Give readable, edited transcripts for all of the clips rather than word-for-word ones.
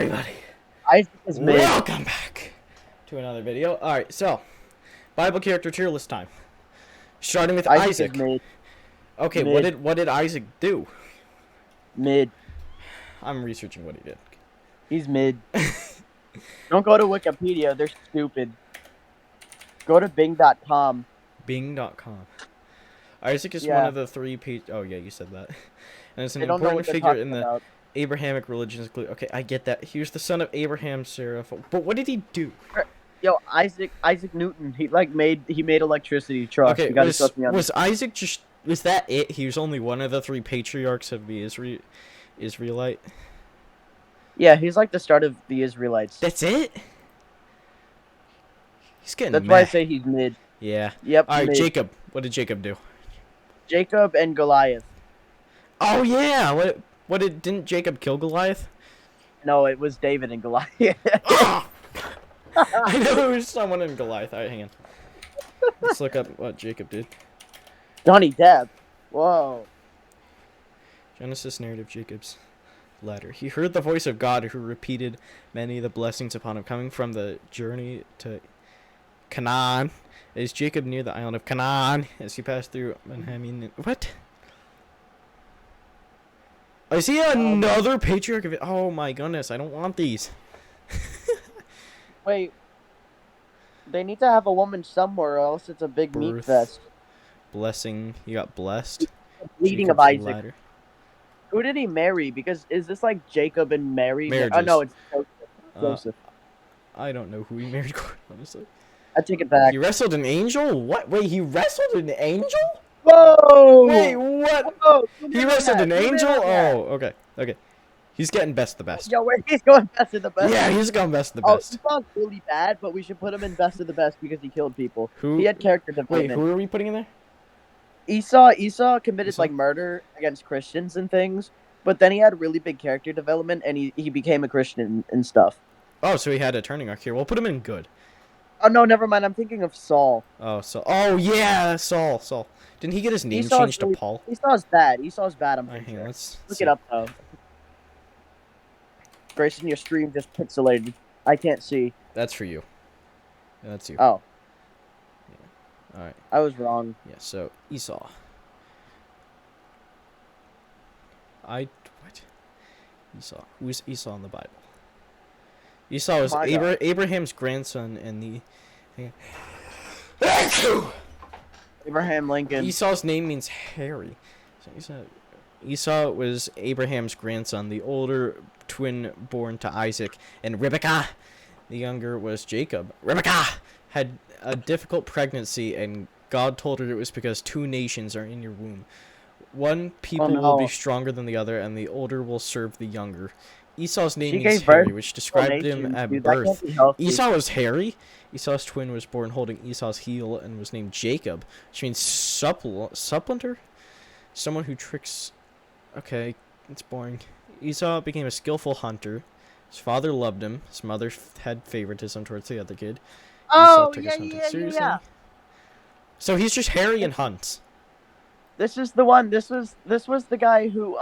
Everybody, Isaac is mid. welcome back to another video. Alright, so, Bible character tier list time. Starting with Isaac is Isaac. mid. Okay, Mid. what did Isaac do? Mid. I'm researching what he did. He's mid. Don't go to Wikipedia. They're stupid. Go to Bing.com. Bing.com. Isaac is one Yeah. of the three oh yeah, you said that. And it's an They don't know important what they're figure talking in the about. Abrahamic religions. Okay, I get that. He was the son of Abraham, Sarah. But what did he do? Yo, Isaac Newton. He made electricity. Trust. Okay, You gotta trust me on was this. Isaac just was that it? He was only one of the three patriarchs of the Israelite. Yeah, he's like the start of the Israelites. That's it. He's getting That's mad. why I say he's mid. Yeah. Yep. All right, mid. Jacob. What did Jacob do? Jacob and Goliath. Oh yeah. Didn't Jacob kill Goliath? No, it was David and Goliath. Oh! I know there was someone in Goliath. All right, hang on. Let's look up what Jacob did. Johnny Depp. Whoa. Genesis narrative Jacob's ladder. He heard the voice of God who repeated many of the blessings upon him coming from the journey to Canaan. Is Jacob near the island of Canaan as he passed through Manhamin? What? Is he another patriarch of it? Oh my goodness, I don't want these. Wait. They need to have a woman somewhere, or else it's a big meat Birth. fest. Blessing. He got blessed. Leading of Jacob's Isaac. ladder. Who did he marry? Because is this like Jacob and Mary? Marriages. Oh no, it's Joseph. Uh, Joseph. I don't know who he married, honestly. I take it back. He wrestled an angel? What? Wait, he wrestled an angel? Whoa! Wait, what? Whoa! He wrestled an angel? Oh, okay. Okay. He's getting best of the best. Yo, wait, he's going best of the best. Yeah, he's going best of the Oh, best. Esau's really bad, but we should put him in best of the best because he killed people. Who? He had character Wait, development. who are we putting in there? Esau committed Esau? like murder against Christians and things, but then he had really big character development and he became a Christian and stuff. Oh, so he had a turning arc here. We'll put him in good. Oh no, never mind. I'm thinking of Saul. Oh, so. Oh, yeah, Saul. Didn't he get his name Esau's changed to really- Paul? Esau's bad. Esau's bad. I'm Alright, pretty hang on. sure. Let's Look see. it up though. Grayson, your stream just pixelated. I can't see. That's for you. Yeah, that's you. Oh, Alright. I was wrong. Yeah, so Esau. What? Esau. Who's Esau in the Bible? Esau was My God. Abraham's grandson and the. Abraham Lincoln. Esau's name means hairy. So Esau was Abraham's grandson, the older twin born to Isaac, and Rebekah, the younger, was Jacob. Rebekah had a difficult pregnancy, and God told her it was because two nations are in your womb. One people no. will be stronger than the other, and the older will serve the younger. Esau's name She means gave birth hairy, which described him nations, at dude, that can't birth. be healthy. Esau was hairy. Esau's twin was born holding Esau's heel and was named Jacob, which means supplanter? Someone who tricks. Okay, it's boring. Esau became a skillful hunter. His father loved him. His mother had favoritism towards the other kid. Oh, Esau took yeah, his hunting yeah, seriously. yeah. So he's just hairy and hunts. This is the one. This was the guy who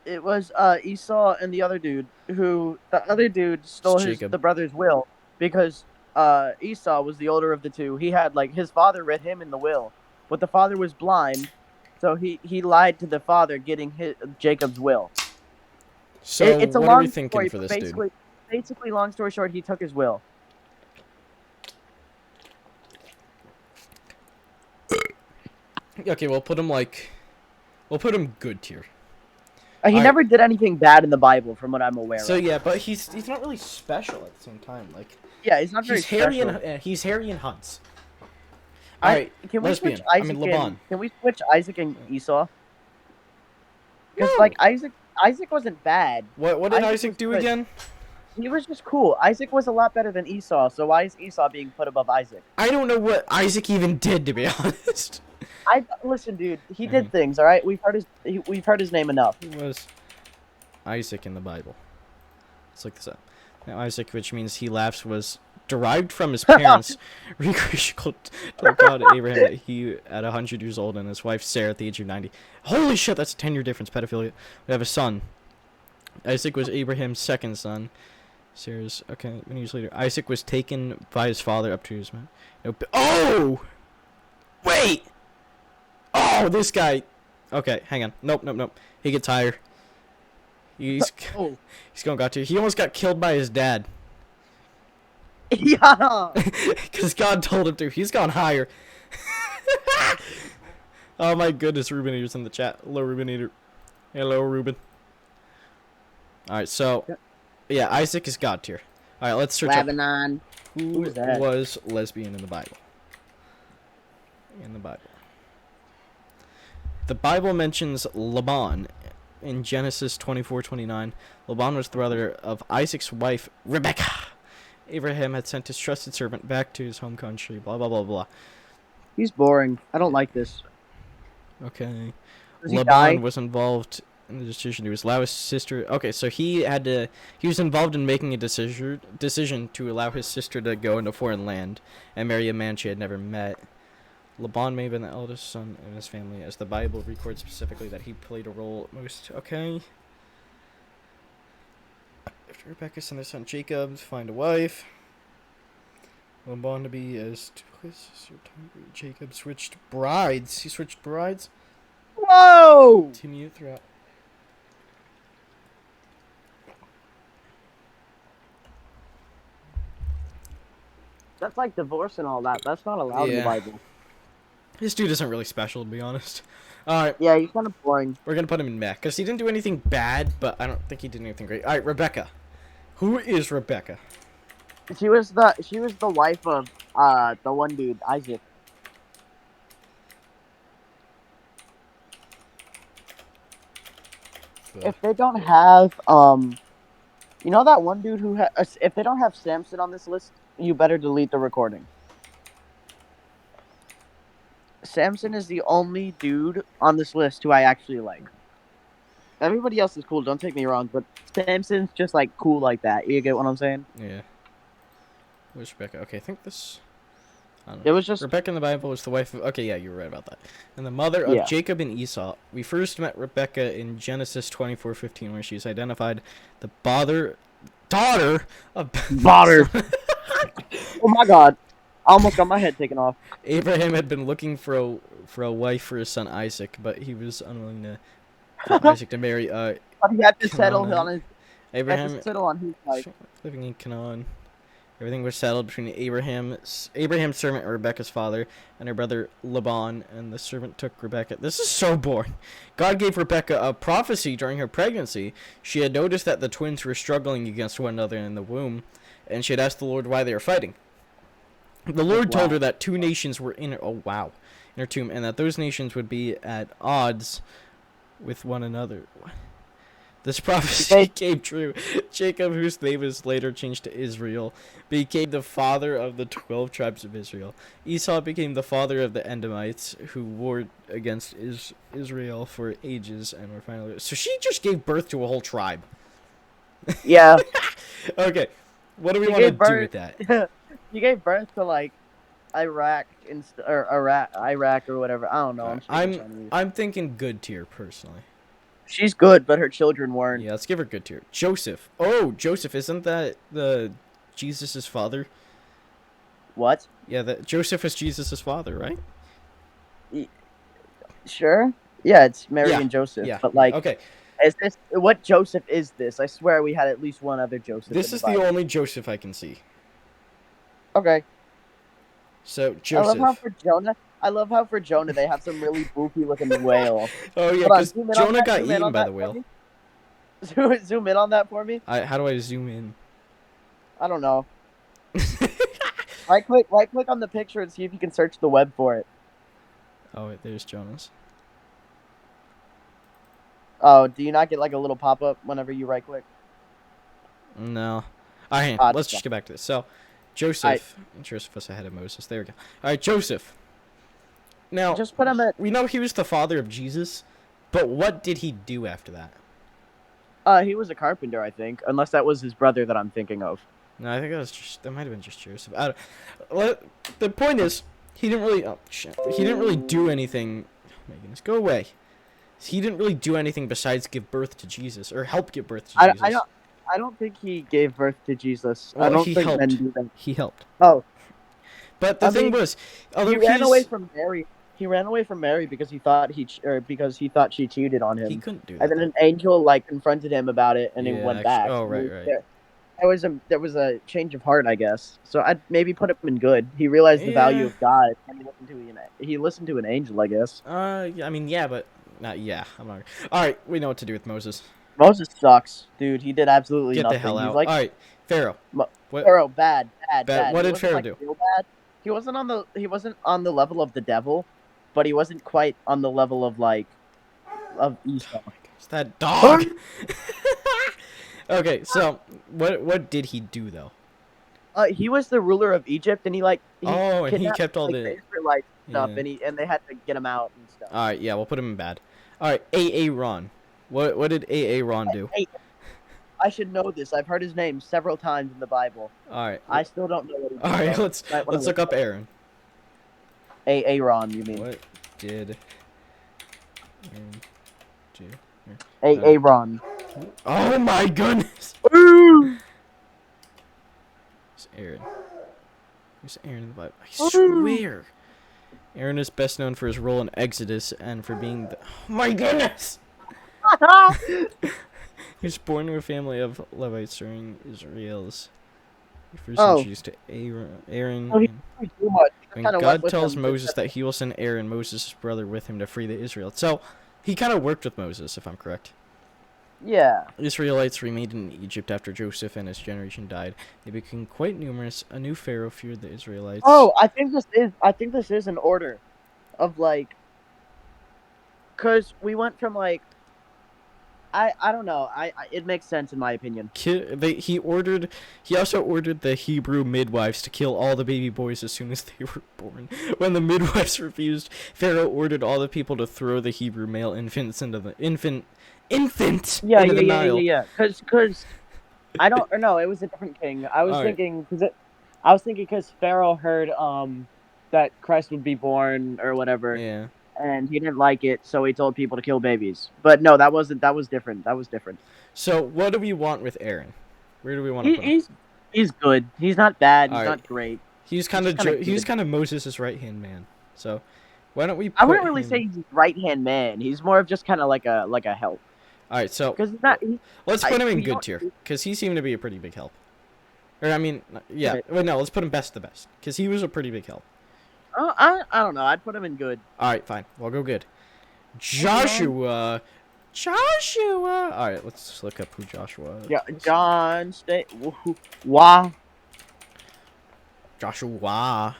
it was Esau and the other dude who the other dude stole Jacob. the brother's will because Esau was the older of the two. He had like his father read him in the will, but the father was blind, so he lied to the father, getting Jacob's will. So It's a what long are we thinking story, for but this dude? basically, long story short, he took his will. Okay, we'll put him good tier. He Alright. never did anything bad in the Bible, from what I'm aware So of. yeah, but he's not really special at the same time. Like Yeah, he's not very he's hairy special. and he's hairy and hunts. All right, Can we lesbian. switch I Isaac mean, Laban. and can we switch Isaac and Esau? Because No. like Isaac wasn't bad. What did Isaac Isaac was do good. again? He was just cool. Isaac was a lot better than Esau. So why is Esau being put above Isaac? I don't know what Isaac even did, to be honest. Listen, dude. He did things. All right, we've heard his name enough. Who was Isaac in the Bible? Let's look this up. Now, Isaac, which means he laughs, was derived from his parents. Recreational told God Abraham that he at 100 years old and his wife Sarah at the age of 90. Holy shit, that's a 10-year difference. Pedophilia. We have a son. Isaac was Abraham's second son. Sarah's okay. Many years later, Isaac was taken by his father up to his man. Oh, wait. Oh, this guy. Okay, hang on. Nope. He gets higher. He's going got to. He almost got killed by his dad. Yeah. Because God told him to. He's gone higher. Oh my goodness, Ruben Eater's in the chat. Hello, Ruben Eater. Hello, Ruben. Alright, so, yeah, Isaac is God tier. Alright, let's search Lebanon. up who was lesbian in the Bible. The Bible mentions Laban in Genesis 24:29. Laban was the brother of Isaac's wife, Rebekah. Abraham had sent his trusted servant back to his home country, blah, blah, blah, blah. He's boring. I don't like this. Okay. Does he Laban die? was involved in the decision to allow his sister. Okay, so he was involved in making a decision to allow his sister to go into foreign land and marry a man she had never met. Laban may have been the eldest son in his family, as the Bible records specifically that he played a role most. Okay. After Rebekah sent her son Jacob to find a wife, Laban to be as Jacob switched brides. He switched brides. Whoa! Continue throughout. That's like divorce and all that. That's not allowed in the Bible. This dude isn't really special, to be honest. Alright. Yeah, he's kind of boring. We're gonna put him in meh, because he didn't do anything bad, but I don't think he did anything great. Alright, Rebekah. Who is Rebekah? She was the wife of the one dude, Isaac. If they don't have you know that one dude who if they don't have Samson on this list, you better delete the recording. Samson is the only dude on this list who I actually like. Everybody else is cool, don't take me wrong, but Samson's just like cool like that. You get what I'm saying? Yeah. Where's Rebekah? Okay, I think this... I don't It know. was just Rebekah in the Bible was the wife of... Okay, yeah, you were right about that. And the mother of Jacob and Esau. We first met Rebekah in Genesis 24:15, where she's identified the daughter of... Daughter. Oh my god. I almost got my head taken off. Abraham had been looking for a wife for his son Isaac, but he was unwilling to for Isaac to marry But he had to settle on his Abraham wife. living in Canaan. Everything was settled between Abraham's servant, Rebekah's father, and her brother Laban, and the servant took Rebekah. This is so boring. God gave Rebekah a prophecy during her pregnancy. She had noticed that the twins were struggling against one another in the womb, and she had asked the Lord why they were fighting. The Lord told her that two nations were in her tomb, and that those nations would be at odds with one another. This prophecy came true. Jacob, whose name was later changed to Israel, became the father of the 12 tribes of Israel. Esau became the father of the Edomites, who warred against Israel for ages and were finally... So she just gave birth to a whole tribe. Yeah. Okay, what do we want to do with that? You gave birth to like Iraq or whatever. I don't know. I'm thinking good tier personally. She's good, but her children weren't. Yeah, let's give her good tier. Joseph. Oh, Joseph, isn't that the Jesus' father? What? Yeah, Joseph is Jesus' father, right? Sure. Yeah, it's Mary and Joseph. Yeah. But like, okay. What Joseph is this? I swear we had at least one other Joseph. This is the only Joseph I can see. Okay. So Joseph. I love how for Jonah they have some really goofy looking whale. Oh yeah, because Jonah got eaten by the whale. Zoom in on that for me. How do I zoom in? I don't know. Right click on the picture and see if you can search the web for it. Oh wait, there's Jonas. Oh, do you not get like a little pop up whenever you right click? No. Alright, let's just get back to this. So Joseph was ahead of Moses. There we go. Alright, Joseph. Now, just put him at... we know he was the father of Jesus, but what did he do after that? He was a carpenter, I think. Unless that was his brother that I'm thinking of. No, I think that might have been just Joseph. The point is, he didn't really... Oh, shit. He didn't really do anything... Megan, just go away. He didn't really do anything besides give birth to Jesus or help give birth to Jesus. I don't think he gave birth to Jesus. I Well, don't he think helped. men do that. He helped. Oh, But the I thing mean, was, he other ran away priests, from Mary. He ran away from Mary because he thought because he thought she cheated on he him. couldn't do And that. then an angel like confronted him about it, and he Yeah, went back. oh, right, right. There was a change of heart, I guess. So I'd maybe put him in good. He realized the value Yeah. of God, and he listened to an angel, I guess. Yeah, I mean, yeah, but not. Yeah, I'm not. All right, we know what to do with Moses. Moses sucks, dude. He did absolutely Get nothing. the hell He's out. like All right, Pharaoh. What? Pharaoh, bad, bad, bad. What He did wasn't, Pharaoh like, do? real bad. He wasn't on the level of the devil, but he wasn't quite on the level of of Esau. It's that dog. Okay, so what did he do though? He was the ruler of Egypt, and he Oh, and he kidnapped, kept all like, the. Israelites and stuff, Yeah. and they had to get him out and stuff. All right, yeah, we'll put him in bad. All right, Aaron. What did Aaron do? Hey, I should know this. I've heard his name several times in the Bible. All right. I still don't know what he did. All right, though. let's look up Aaron. Aaron, you mean? What did Aaron do? Aaron. Oh my goodness! Ooh! Who's Aaron? Who's Aaron in the Bible? I swear. Aaron is best known for his role in Exodus and for being the. Oh my goodness! He was born to a family of Levites during Israel's. He first introduced to Aaron. Oh, he didn't do too much. He When kinda God went with tells him, Moses that he will send Aaron, Moses' brother, with him to free the Israelites. So, he kind of worked with Moses, if I'm correct. Yeah. Israelites remained in Egypt after Joseph and his generation died. They became quite numerous. A new pharaoh feared the Israelites. Oh, I think this is an order of cause we went from I don't know. It makes sense in my opinion. He also ordered the Hebrew midwives to kill all the baby boys as soon as they were born. When the midwives refused, Pharaoh ordered all the people to throw the Hebrew male infants into the Nile. Yeah. Cause I don't or no, it was a different king. I was thinking because Pharaoh heard that Christ would be born or whatever. Yeah. And he didn't like it, so he told people to kill babies. But no, that was different. So what do we want with Aaron? Where do we want to put him? He's good. He's not bad. He's All right. not great. He's kind of Moses' right hand man. So why don't we? I wouldn't really say he's right hand man. He's more of just kind of like a help. All right, so because he's not. Let's put him in good tier because he seemed to be a pretty big help. Or I mean, yeah. Right. Wait, no, let's put him best to best because he was a pretty big help. Oh, I don't know. I'd put him in good. All right, fine. We'll go good. Joshua. All right, let's look up who Joshua is. Yeah, John State. Wah. Joshua.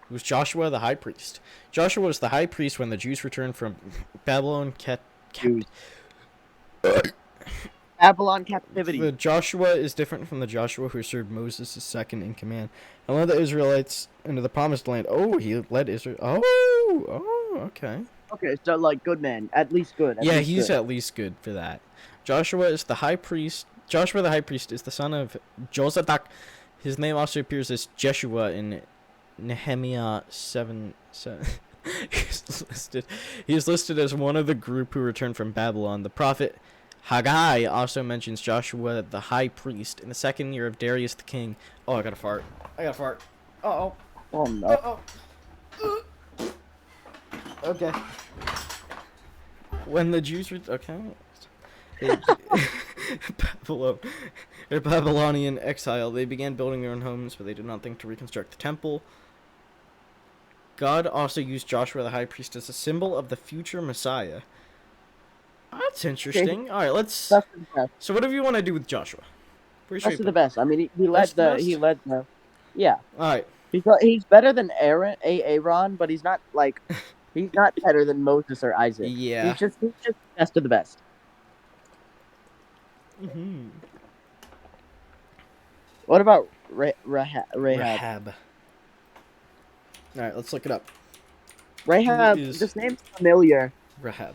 Who's Joshua the high priest? Joshua was the high priest when the Jews returned from Babylon Babylon captivity. The Joshua is different from the Joshua who served Moses as second in command and led the Israelites into the promised land. Oh, he led Israel. Oh, okay. Okay, so good man, at least good. He's at least good for that. Joshua is the high priest. Joshua the high priest is the son of Jozadak. His name also appears as Jeshua in Nehemiah 7. He's listed as one of the group who returned from Babylon. The prophet Haggai also mentions Joshua the high priest in the second year of Darius the king. Oh, I got a fart. Uh-oh. Oh no. Uh-oh. Okay. When the Jews were Babylonian exile, they began building their own homes, but they did not think to reconstruct the temple. God also used Joshua the high priest as a symbol of the future Messiah. That's interesting. Okay. All right, let's. Best of the best. So, whatever you want to do with Joshua. Best of the best. I mean, he led the. Yeah. All right. Because he's better than Aaron, but he's not he's not better than Moses or Isaac. Yeah. He's just best of the best. Mm-hmm. What about Rahab? All right, let's look it up. Rahab. This name's familiar. Rahab.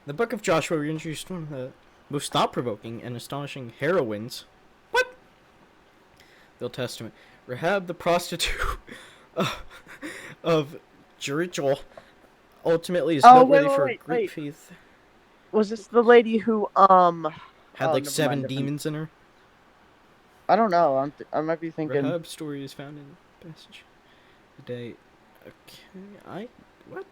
The Book of Joshua introduced one of the most thought-provoking and astonishing heroines. What? The Old Testament. Rahab the prostitute of Jericho. ultimately is Oh, wait, noteworthy wait, for wait, Greek wait. faith. Was this the lady who Had Oh, like never 7 mind. Different. demons in her. I don't know. I might be thinking. Rahab's story is found in the passage today. Okay, what?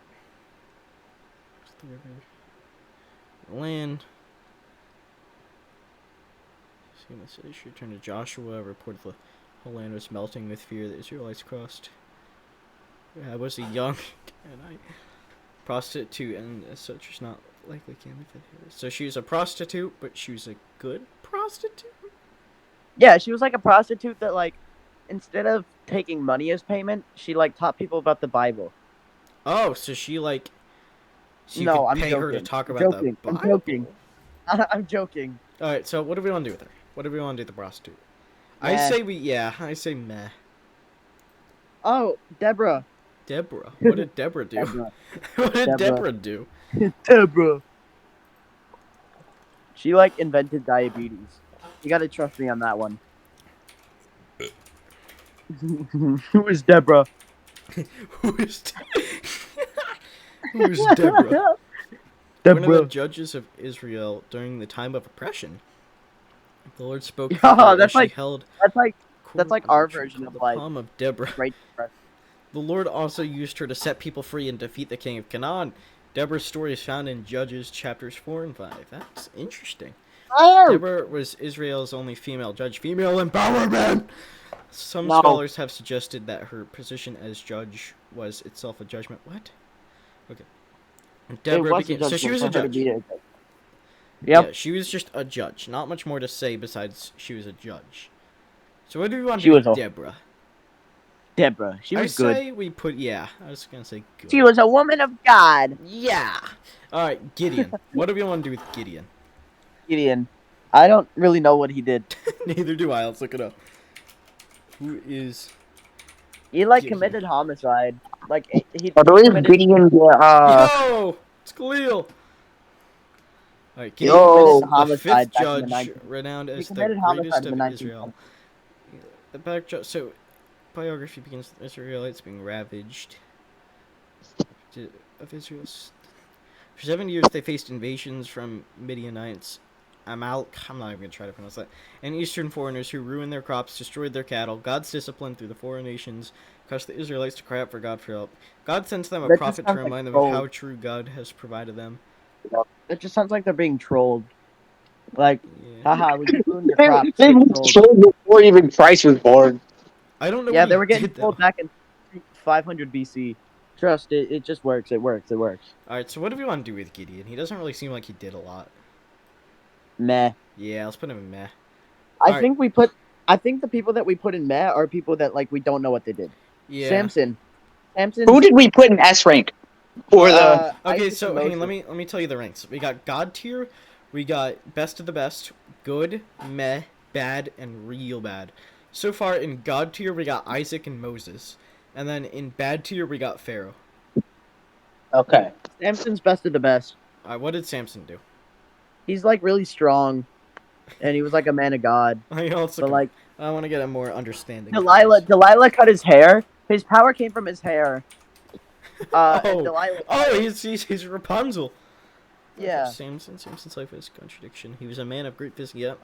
What's the river? Land. See, the city should turn to Joshua. Reported the whole land was melting with fear. The Israelites crossed. Rahab was a young Canaanite prostitute, and as such was not likely came with it. So she was a prostitute, but she was a good prostitute. Yeah, she was like a prostitute that like, instead of taking money as payment, she like taught people about the Bible. Oh, so she like. So you No, could I'm pay her to joking. talk I'm about the joking. I'm Bible. joking. I'm joking. All right, so what do we want to do with her? What do we want to do with the prostitute? Meh. I say meh. Oh, Deborah. Deborah. What did Deborah do? Deborah. What did Deborah. Deborah do? Deborah. She like invented diabetes. You gotta trust me on that one. Who is Deborah? Who is Who's Deborah? One of the judges of Israel during the time of oppression. The Lord spoke to her as that's she like held that's like our version of the like palm of Deborah. right. The Lord also used her to set people free and defeat the king of Canaan. Deborah's story is found in Judges chapters 4 and 5. That's interesting. Deborah was Israel's only female judge. Female empowerment! Some scholars have suggested that her position as judge was itself a judgment. What? Okay. Deborah became... So she was a judge. Yep. Yeah, she was just a judge. Not much more to say besides she was a judge. So what do we want to She do was with a- Deborah? Deborah. She was I good. say we put... Yeah, I was going to say good. She was a woman of God. Yeah! Alright, Gideon. What do we want to do with Gideon? Gideon. I don't really know what he did. Neither do I. Let's look it up. Who is... He like Gideon? committed homicide. Like he. I believe committed- Gideon. Yo! It's Khalil! Alright, Gideon Yo! was the Homicide fifth back in the judge, 19th. renowned He as the committed homicide greatest in the of 19th. Israel. The back judge... So, biography begins with Israelites being ravaged of Israel's... For 7 years, they faced invasions from Midianites, Amalek, I'm not even going to try to pronounce that, and eastern foreigners who ruined their crops, destroyed their cattle. God's discipline through the foreign nations caused the Israelites to cry out for God for help. God sends them a That just prophet to sounds like remind them of troll. how true God has provided them. It just sounds like they're being trolled. Like, Yeah. haha, we just ruined your They crops. were Get trolled. sold before even Christ was born. I don't know Yeah, what they he were getting did, though. trolled back in 500 BC. Trust it. It just works. It works. It works. Alright, so what do we want to do with Gideon? He doesn't really seem like he did a lot. Meh. Yeah, let's put him in meh. I think the people that we put in meh are people that like we don't know what they did. Yeah. Samson. Who did we put in S rank? For the Okay, Isaac so and hang on, Moses. let me tell you the ranks. We got God tier, we got best of the best, good, meh, bad, and real bad. So far in God tier we got Isaac and Moses, and then in bad tier we got Pharaoh. okay. Samson's best of the best. What did Samson do? He's like really strong, and he was like a man of God. I also But like I want to get a more understanding. Delilah cut his hair. His power came from his hair. And Oh, Delilah. he's Rapunzel. Yeah. Samson's life is a contradiction. He was a man of great physique. Yep.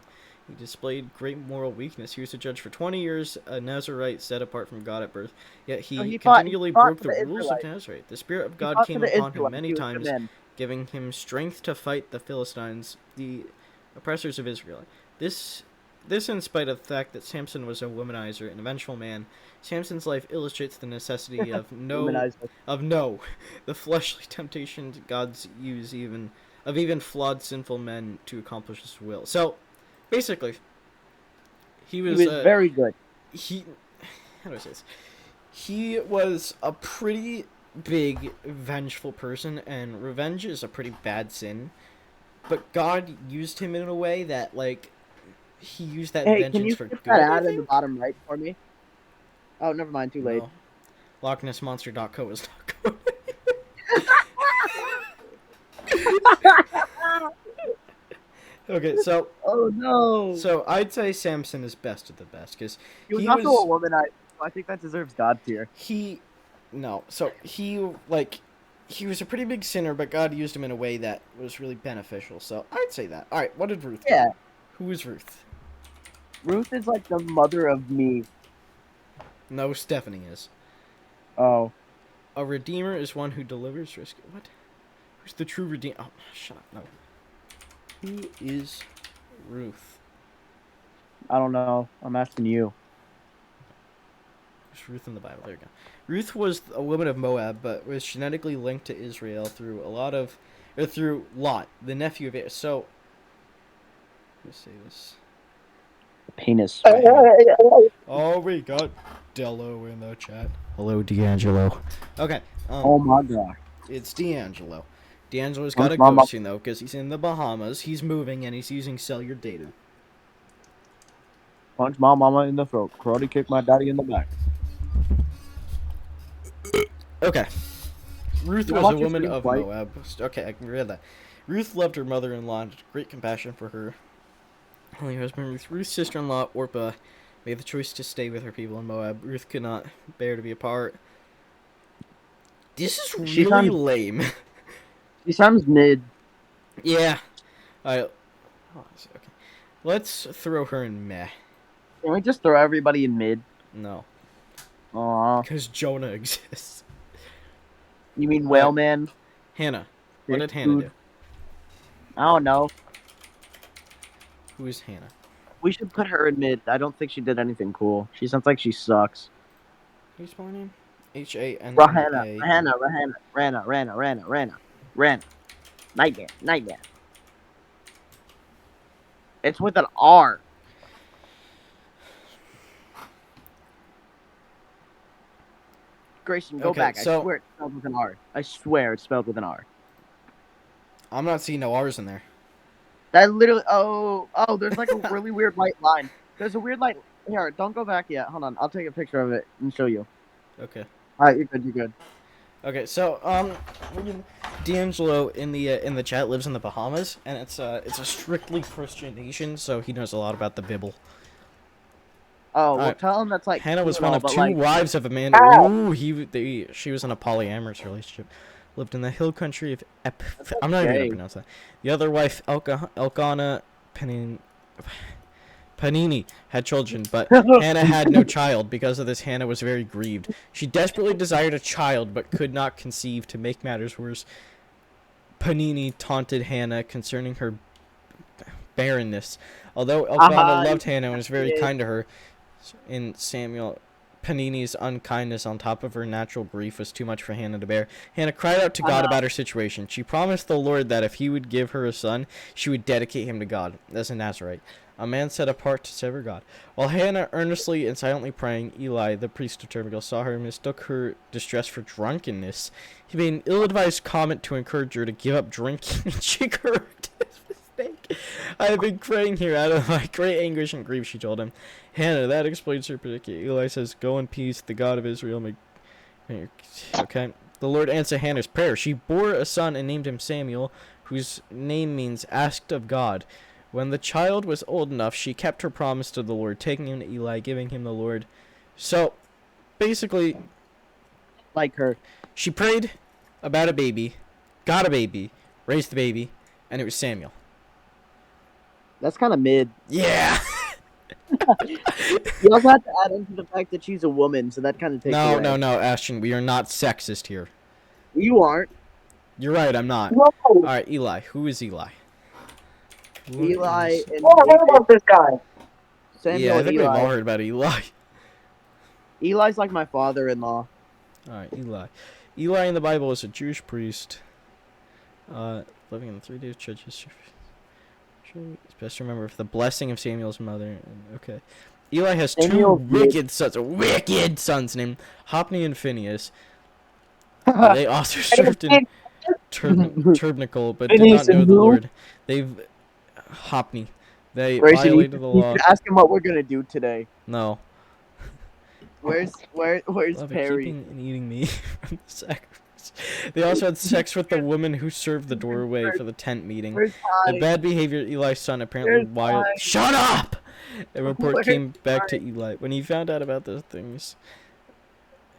He displayed great moral weakness. He was a judge for 20 years, a Nazarite set apart from God at birth. Yet he continually broke the rules of Nazarite. The Spirit of God came upon him many times, giving him strength to fight the Philistines, the oppressors of Israel. This in spite of the fact that Samson was a womanizer and a vengeful man. Samson's life illustrates the necessity of the fleshly temptations God's use even flawed sinful men to accomplish his will. So, basically, he was very good. How do I say this? He was a pretty big vengeful person, and revenge is a pretty bad sin. But God used him in a way that, like, he used that vengeance for good. Can you skip that ad in the bottom right for me? Oh, never mind. Too late. No. LochNessMonster.co is not good. Okay, so. Oh no. So I'd say Samson is best of the best because he was also a womanizer. So I think that deserves God tier. He he was a pretty big sinner, but God used him in a way that was really beneficial. So I'd say that. All right, what did Ruth? Yeah. Do? Who is Ruth? Ruth is like the mother of me. No, Stephanie is. Oh. A redeemer is one who delivers rescue. What? Who's the true redeemer? Oh, shut up. No. Who is Ruth? I don't know. I'm asking you. There's Ruth in the Bible. There you go. Ruth was a woman of Moab, but was genetically linked to Israel through through Lot, the nephew of it. So, let's say this. Penis. Oh, we got Dello in the chat. Hello, D'Angelo. Okay. Oh my god. It's D'Angelo. D'Angelo's got a Mama. ghosting though, because he's in the Bahamas. He's moving and he's using cellular data. Punch my mama in the throat. Karate kick my daddy in the back. Okay. Ruth You know was what a you woman think, of right? Moab. Okay, I can read that. Ruth loved her mother-in-law and had great compassion for her only husband. Ruth's sister-in-law, Orpah, made the choice to stay with her people in Moab. Ruth could not bear to be apart. This is She really sounds- lame. He sounds mid. Yeah. Okay. Let's throw her in meh. Can we just throw everybody in mid? No. Aw. Because Jonah exists. You mean Whale Man? Hannah. What did Dick Hannah food. do? I don't know. Who is Hannah? We should put her in mid. I don't think she did anything cool. She sounds like she sucks. How do you spell her name? H-A-N-N-A. Rana. Nightmare. It's with an R. Grayson, go Okay, back. so- I swear it's spelled with an R. I swear it's spelled with an R. I'm not seeing no R's in there. That literally. Oh, there's like a really weird light line. There's a weird light. Here, don't go back yet. Hold on. I'll take a picture of it and show you. Okay. All right, you're good. You're good. Okay, so D'Angelo in the chat lives in the Bahamas, and it's a strictly Christian nation, so he knows a lot about the Bible. Oh, well, Alright. tell him that's like. Hannah was cool one and of all, two but, like, wives of Amanda. Ooh, she was in a polyamorous relationship. Lived in the hill country of I'm not even gonna gay. pronounce that. The other wife, Elkanah Panini, had children, but Hannah had no child. Because of this, Hannah was very grieved. She desperately desired a child, but could not conceive. To make matters worse, Panini taunted Hannah concerning her barrenness. Although Elkanah loved Hannah and was very kind to her, in Samuel, Panini's unkindness on top of her natural grief was too much for Hannah to bear. Hannah cried out to God about her situation. She promised the Lord that if he would give her a son, she would dedicate him to God as a Nazarite, a man set apart to serve her God. While Hannah earnestly and silently praying, Eli, the priest of Termagil, saw her and mistook her distress for drunkenness. He made an ill-advised comment to encourage her to give up drinking, and she corrected his mistake. I have been praying here out of my great anguish and grief, she told him. Hannah, that explains her predicament. Eli says, "Go in peace, the God of Israel may..." Okay. The Lord answered Hannah's prayer. She bore a son and named him Samuel, whose name means asked of God. When the child was old enough, she kept her promise to the Lord, taking him to Eli, giving him the Lord. So, basically, like her. she prayed about a baby, got a baby, raised the baby, and it was Samuel. That's kind of mid. Yeah! You also have to add into the fact that she's a woman, so that kind of takes No, away. no, Ashton, we are not sexist here. You aren't. You're right, I'm not. No. Alright, Eli. Who is Eli? Who Eli is- and Oh, what about this guy? Samuel Yeah, I and think we've all Eli. heard about Eli. Eli's like my father-in-law. Alright, Eli. Eli in the Bible is a Jewish priest. Living in the 3 days judges. It's best to remember the blessing of Samuel's mother. Okay. Eli has Samuel two did- wicked sons named Hophni and Phineas. They also served in Tabernacle, but did Phineas not know and the who? Lord. Hophni. They Grayson, violated the you law. should ask him what we're gonna do today. No. Where's Love it, Perry? keeping and eating me from the sacrifice. They also had sex with the woman who served the doorway for the tent meeting. Where's The Ty? bad behavior of Eli's son apparently Where's wild. Ty? Shut up! A report Where's came back to Ty? Eli when he found out about those things.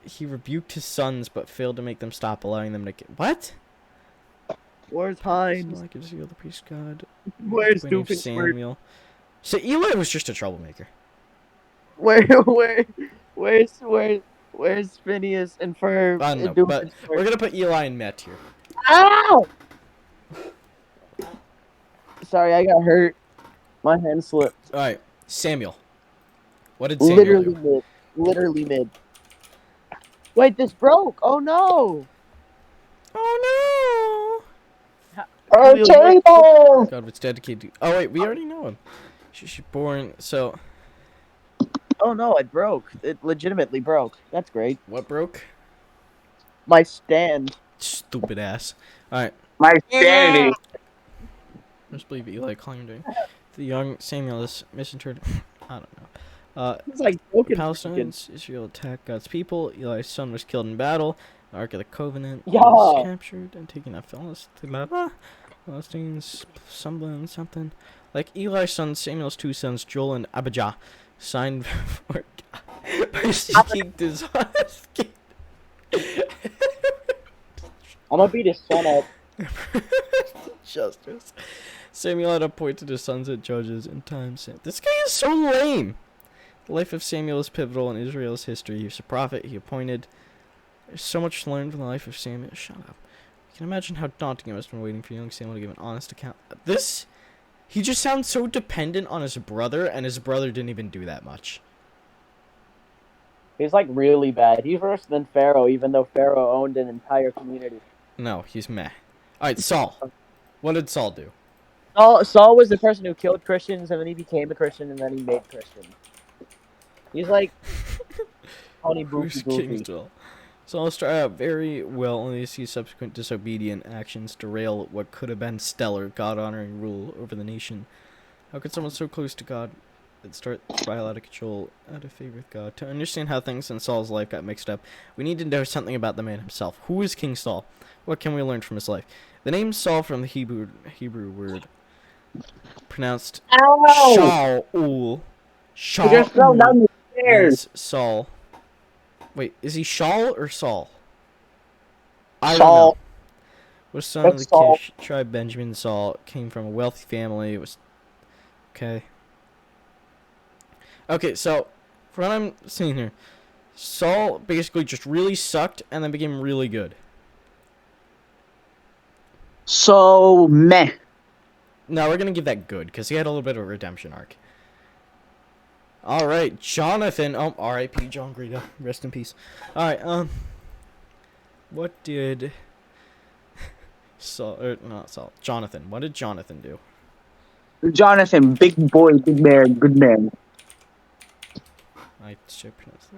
he rebuked his sons but failed to make them stop, allowing them to get what? Where's So Hines? like is the priest god. Where's Boy named Doofenshmirtz? Samuel. So Eli was just a troublemaker. Where's Phineas and Ferb I don't and know, but Doofenshmirtz? we're gonna put Eli and Met here. Ow! Sorry, I got hurt. My hand slipped. All right, Samuel. What did Samuel Literally do? mid. Literally mid. Wait, this broke. Oh no. Oh A Julio, table! no! God was dedicated to. Oh wait, we already know him. She's born. So Oh no, it broke. It legitimately broke. That's great. what broke? My stand. Stupid ass. All right. My sanity. Just believe Eli claimed it. The young Samuel is misinterpreted. I don't know. It's like broken. Palestinians, Israel attacked God's people. Eli's son was killed in battle. The Ark of the Covenant Yeah. was captured and taken at Philistines, something. Like Eli's son, Samuel's two sons, Joel and Abijah, signed for God by seeking dishonesty. I'm gonna beat his son up. Justice. Samuel had appointed his sons as judges in time. This guy is so lame. The life of Samuel is pivotal in Israel's history. He was a prophet. He appointed. There's so much to learn from the life of Samuel. Shut up. You can imagine how daunting it must have been waiting for young Samuel to give an honest account. He just sounds so dependent on his brother, and his brother didn't even do that much. He's like really bad. He's worse than Pharaoh, even though Pharaoh owned an entire community. No, he's meh. Alright, Saul. What did Saul do? Saul was the person who killed Christians, and then he became a Christian, and then he made Christian. He's like Tony Who's Boofy King Goofy. Saul? Saul started out very well, only to see subsequent disobedient actions derail what could have been stellar, God-honoring rule over the nation. How could someone so close to God start to spiral out of control, out of favor with God? To understand how things in Saul's life got mixed up, we need to know something about the man himself. Who is King Saul? What can we learn from his life? The name Saul from the Hebrew word pronounced Ow! Shaul. I just fell down the stairs. Means Saul. Wait, is he Shaul or Saul? I don't Saul. know. Was son of That's the Saul. Kish tribe Benjamin. Saul came from a wealthy family. It was okay. Okay, so from what I'm seeing here, Saul basically just really sucked and then became really good. So meh. No, we're gonna give that good because he had a little bit of a redemption arc. All right, Jonathan. Oh, R.I.P. John Greta. Rest in peace. All right. What did Saul? Or not Saul. Jonathan. What did Jonathan do? Jonathan, big boy, big man, good man. I should pronounce that.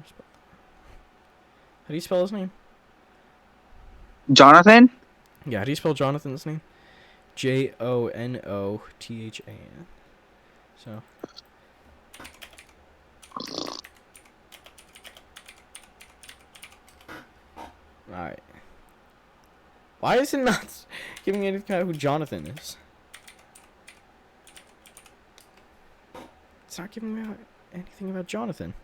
How do you spell his name? Jonathan? Yeah, how do you spell Jonathan's name? Jonothan. So. Alright. Why is it not giving anything about who Jonathan is? It's not giving me anything about Jonathan.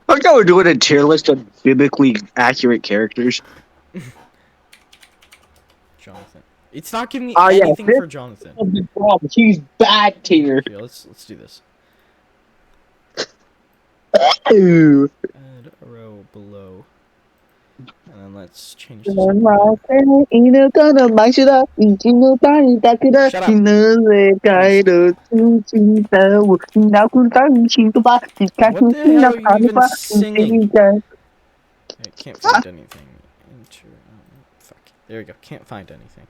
I thought we're doing a tier list of biblically accurate characters. Jonathan. It's not giving me Oh, yeah, anything this- for Jonathan. He's bad tier. Here, let's do this. Ooh. Add a row below. And then let's change Shut this. up. I can't find anything. Fuck. There we go. Can't find anything.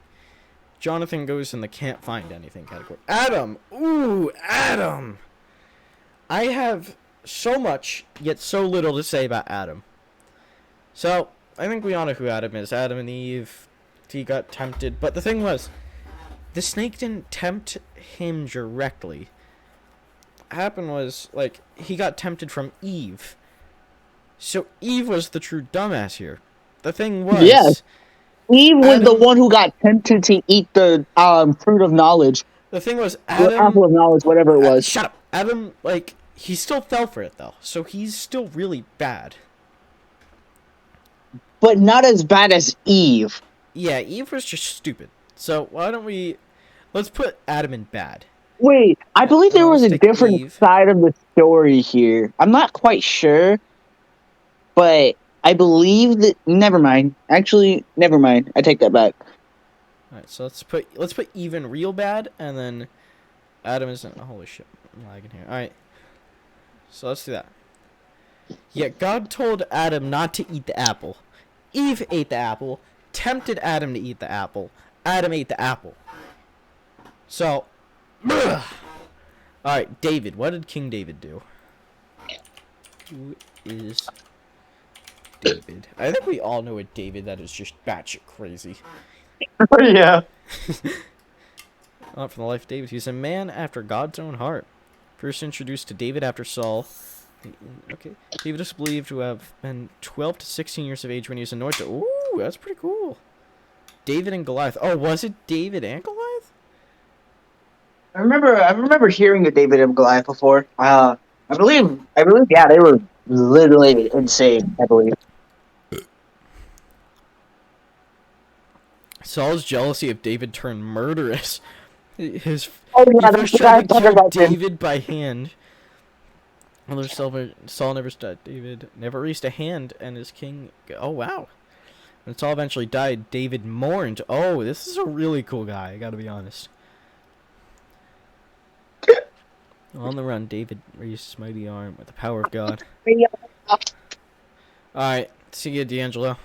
Jonathan goes in the can't find anything category. Adam! Ooh, Adam! I have so much, yet so little to say about Adam. So, I think we all know who Adam is. Adam and Eve. He got tempted. But the thing was, the snake didn't tempt him directly. What happened was, like, he got tempted from Eve. So Eve was the true dumbass here. The thing was... Yes. Eve was the Adam- one who got tempted to eat the fruit of knowledge. The thing was, Or Adam. apple of knowledge, whatever it was. Shut up, Adam. Like he still fell for it though, so he's still really bad. But not as bad as Eve. Yeah, Eve was just stupid. So why don't we? Let's put Adam in bad. Wait, I believe there was a Stick different Eve. side of the story here. I'm not quite sure, but I believe that. Never mind. Actually, never mind. I take that back. All right, so let's put Eve in real bad, and then Adam isn't. Holy shit, I'm lagging here. All right, so let's do that. Yeah, God told Adam not to eat the apple. Eve ate the apple, tempted Adam to eat the apple. Adam ate the apple. So, all right, David. What did King David do? Who is David? I think we all know a David that is just batshit crazy. Yeah. From the life of David. He's a man after God's own heart. First introduced to David after Saul. Okay. David is believed to have been 12 to 16 years of age when he was anointed. Ooh, that's pretty cool. David and Goliath. Oh, was it David and Goliath? I remember hearing of David and Goliath before. I believe, yeah, they were literally insane. I believe. Saul's jealousy of David turned murderous. His Oh he yeah, first tried to kill David by hand. Although Saul never stopped David, never raised a hand, and his king. Oh wow! When Saul eventually died, David mourned. Oh, this is a really cool guy. I gotta be honest. On the run, David raised his mighty arm with the power of God. Alright, see you, D'Angelo.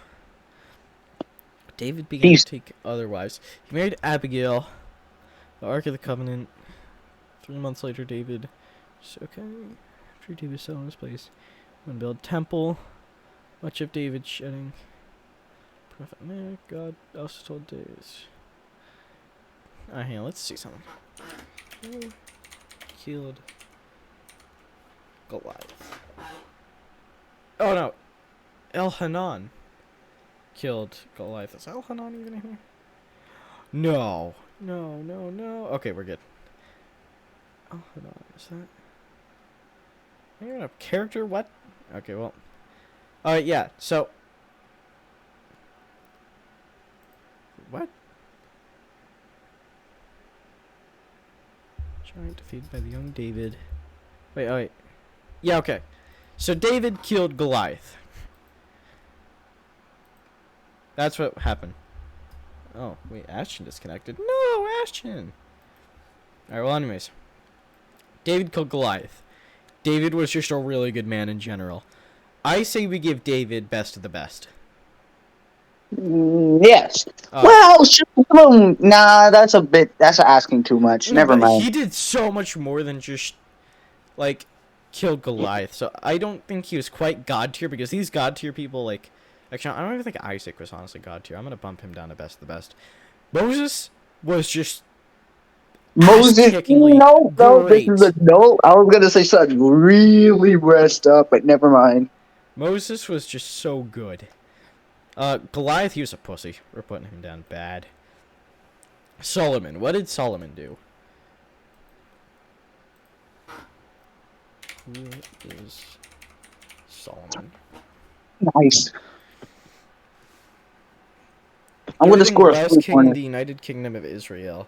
David began Peace. to take other wives. He married Abigail, the Ark of the Covenant. 3 months later, David. Okay. After David settled in his place, he went to build a temple. Much of David shedding. Prophet man, God also told David. Alright, hang on, let's see something. Who killed Goliath? Oh no, Elhanan killed Goliath. Is Elhanan even in here? No. Okay, we're good. Elhanan, is that? Are you a character? What? Okay, well. Alright, yeah, so. What? Giant defeated by the young David. Wait. Yeah, okay. So David killed Goliath. That's what happened. Oh, wait, Ashton disconnected. No, Ashton! Alright, well, anyways. David killed Goliath. David was just a really good man in general. I say we give David best of the best. Yes. Well, nah, that's asking too much. No, Never but mind. He did so much more than just, like, kill Goliath. So I don't think he was quite God tier, because these God tier people, like, actually, I don't even think Isaac was honestly God tier. I'm going to bump him down to best of the best. Moses was just Moses, ass-kickingly no, this great. is a no. I was gonna say something really messed up, but never mind. Moses was just so good. Goliath, he was a pussy. We're putting him down bad. Solomon. What did Solomon do? Who is Solomon? Nice. I'm gonna score a last free king corner. of the United Kingdom of Israel.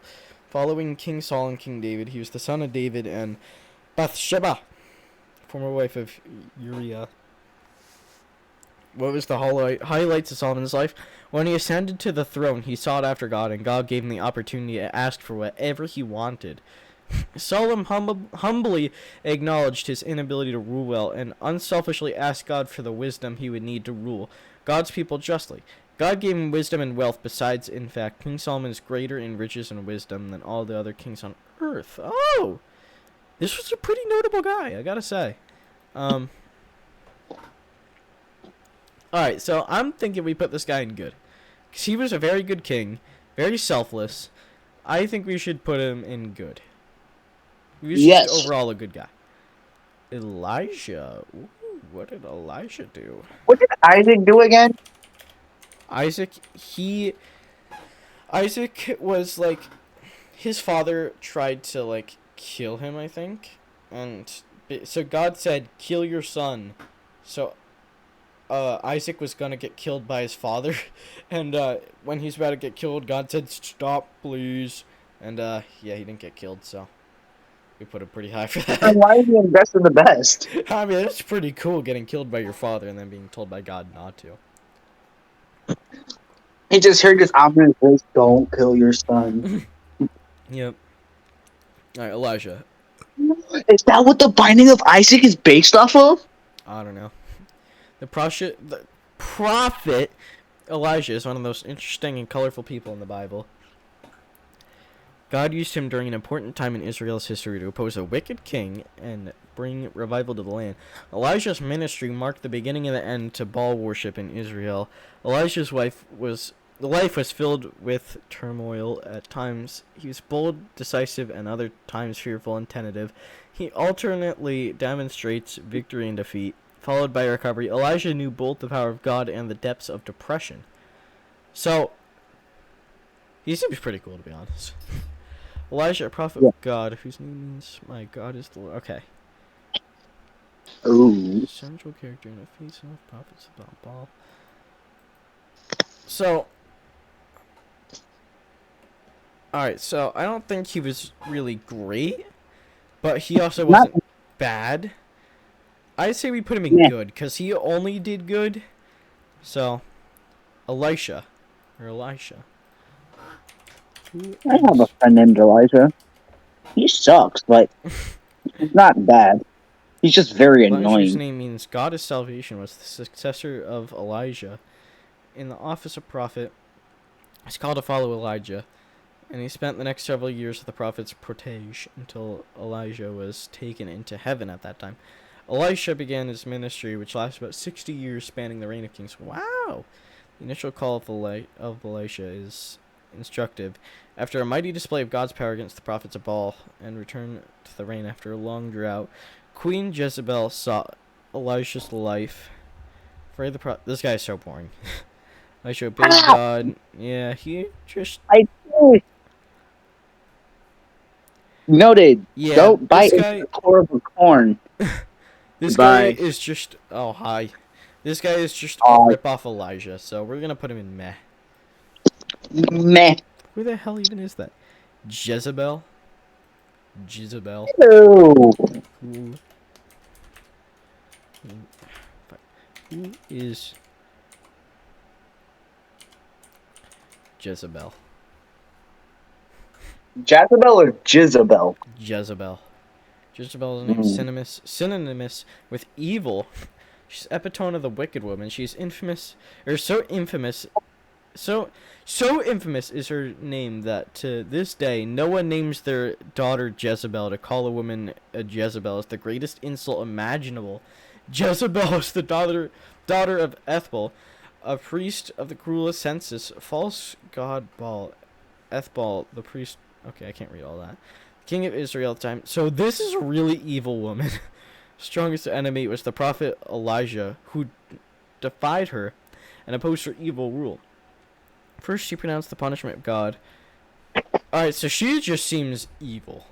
Following King Saul and King David, he was the son of David and Bathsheba, former wife of Uriah. What was the highlights of Solomon's life? When he ascended to the throne, he sought after God, and God gave him the opportunity to ask for whatever he wanted. Solomon humbly acknowledged his inability to rule well, and unselfishly asked God for the wisdom he would need to rule God's people justly. God gave him wisdom and wealth. Besides, in fact, King Solomon is greater in riches and wisdom than all the other kings on earth. Oh! This was a pretty notable guy, I gotta say. Alright, so I'm thinking we put this guy in good. Because he was a very good king. Very selfless. I think we should put him in good. He was just overall a good guy. Elijah. Ooh, what did Elijah do? What did Isaac do again? Isaac was like, his father tried to like kill him, I think, and so God said, "Kill your son." So Isaac was gonna get killed by his father, and when he's about to get killed, God said, "Stop, please." And yeah, he didn't get killed, so we put it pretty high for And that. why is he invest in the best? I mean, it's pretty cool getting killed by your father and then being told by God not to. He just heard this ominous voice, "Don't kill your son." Yep. All right, Elijah. Is that what the Binding of Isaac is based off of? I don't know. The prophet Elijah is one of the most interesting and colorful people in the Bible. God used him during an important time in Israel's history to oppose a wicked king and bring revival to the land. Elijah's ministry marked the beginning and the end to Baal worship in Israel. Elijah's life was filled with turmoil. At times, he was bold, decisive, and other times fearful and tentative. He alternately demonstrates victory and defeat, followed by recovery. Elijah knew both the power of God and the depths of depression. So, he seems pretty cool, to be honest. Elijah, a prophet of God, whose name means "my God is the Lord." Okay. Ooh. Central character in a face of prophets about Baal. So, alright, so I don't think he was really great, but he also wasn't bad. I'd say we put him in good, because he only did good. So, Elisha. I have a friend named Elijah. He sucks, but he's not bad. He's just very Elijah's annoying. name means God is salvation, was the successor of Elijah. In the office of prophet, he's called to follow Elijah, and he spent the next several years with the prophet's protege until Elijah was taken into heaven at that time. Elisha began his ministry, which lasted about 60 years, spanning the reign of kings. Wow! The initial call of Elisha is instructive. After a mighty display of God's power against the prophets of Baal and return to the reign after a long drought, Queen Jezebel sought Elisha's life. This guy is so boring. Elisha obeyed God. Yeah, he just... Noted. Yeah, Don't bite this guy... into the core of a corn. This Bye. guy is just... Oh, hi. This guy is just a rip-off Elijah, so we're gonna put him in meh. Meh. Who the hell even is that? Jezebel? Ew. Who is Jezebel? Jezebel or Jezebel? Jezebel. Jezebel is a name synonymous with evil. She's epitome of the wicked woman. She's infamous, or so infamous is her name that to this day no one names their daughter Jezebel. To call a woman a Jezebel is the greatest insult imaginable. Jezebel is the daughter of Ethbal, a priest of the cruelest census, false god Baal. Ethbal, the priest. Okay, I can't read all that. King of Israel at the time. So this is a really evil woman. Strongest enemy was the prophet Elijah, who defied her and opposed her evil rule. First, she pronounced the punishment of God. Alright, so she just seems evil.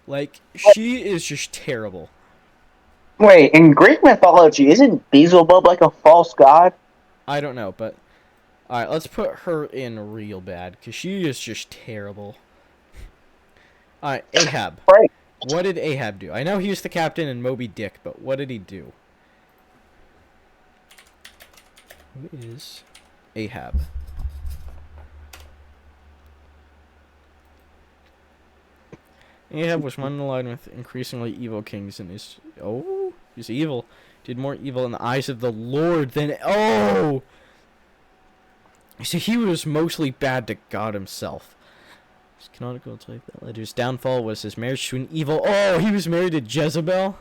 Like, she is just terrible. Wait, in Greek mythology, isn't Beelzebub like a false god? I don't know, but... Alright, let's put her in real bad, because she is just terrible. Alright, Ahab. Right. What did Ahab do? I know he was the captain in Moby Dick, but what did he do? Who is Ahab? Ahab was one in line with increasingly evil kings and is... Oh, he's evil. Did more evil in the eyes of the Lord than... Oh! So he was mostly bad to God himself. His canonical type that led to his downfall was his marriage to an evil... Oh, he was married to Jezebel?